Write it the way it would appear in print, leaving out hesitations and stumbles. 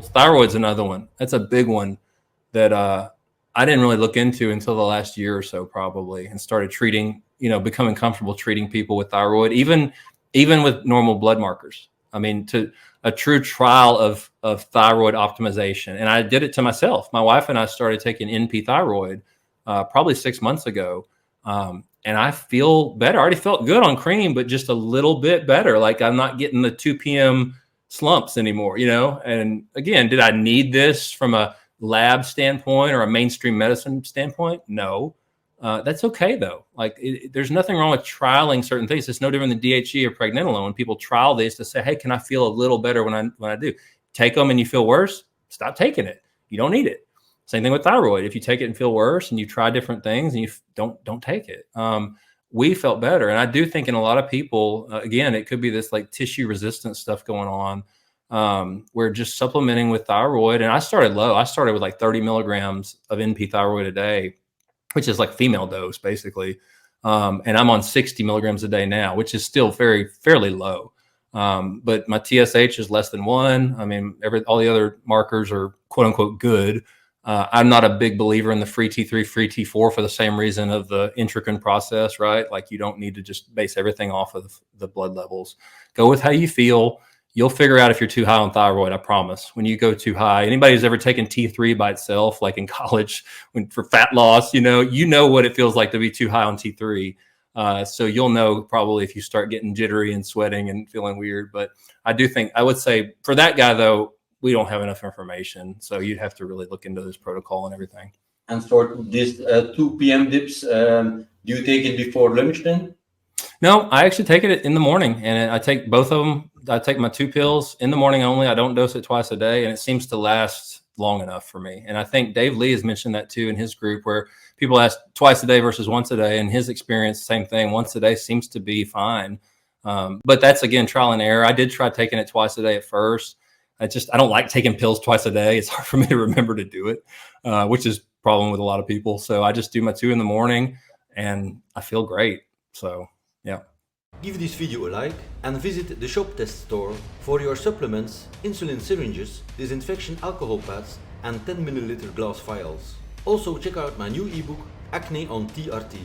Thyroid's another one. That's a big one that I didn't really look into until the last year or so, probably, and started treating, becoming comfortable treating people with thyroid, even with normal blood markers. I mean, to a true trial of thyroid optimization. And I did it to myself. My wife and I started taking NP thyroid probably 6 months ago. And I feel better. I already felt good on cream, but just a little bit better. Like I'm not getting the 2 p.m. slumps anymore, And again, did I need this from a lab standpoint or a mainstream medicine standpoint? No. That's okay though. Like there's nothing wrong with trialing certain things. It's no different than DHE or pregnenolone. When people trial these to say, hey, can I feel a little better when I do? Take them and you feel worse, stop taking it. You don't need it. Same thing with thyroid. If you take it and feel worse and you try different things and you don't take it. We felt better. And I do think in a lot of people, again, it could be this like tissue resistant stuff going on. We're just supplementing with thyroid. And I started low. I started with like 30 milligrams of NP thyroid a day, which is like female dose basically. And I'm on 60 milligrams a day now, which is still fairly low. But my TSH is less than 1. I mean, all the other markers are quote unquote good. I'm not a big believer in the free T3, free T4 for the same reason of the endocrine process, right? Like you don't need to just base everything off of the blood levels. Go with how you feel. You'll figure out if you're too high on thyroid, I promise. When you go too high, anybody who's ever taken T3 by itself, like in college for fat loss, you know what it feels like to be too high on T3. So you'll know probably if you start getting jittery and sweating and feeling weird. But I would say for that guy though, we don't have enough information. So you'd have to really look into this protocol and everything. And for this 2 p.m. dips, do you take it before lunch then? No, I actually take it in the morning, and I take both of them. I take my 2 pills in the morning only. I don't dose it twice a day, and it seems to last long enough for me. And I think Dave Lee has mentioned that too in his group, where people ask twice a day versus once a day. And his experience, same thing. Once a day seems to be fine. But that's, again, trial and error. I did try taking it twice a day at first. I don't like taking pills twice a day. It's hard for me to remember to do it, which is a problem with a lot of people. So I just do my 2 in the morning, and I feel great. So, yeah. Give this video a like and visit the shop test store for your supplements, insulin syringes, disinfection alcohol pads, and 10 ml glass vials. Also check out my new ebook Acne on TRT.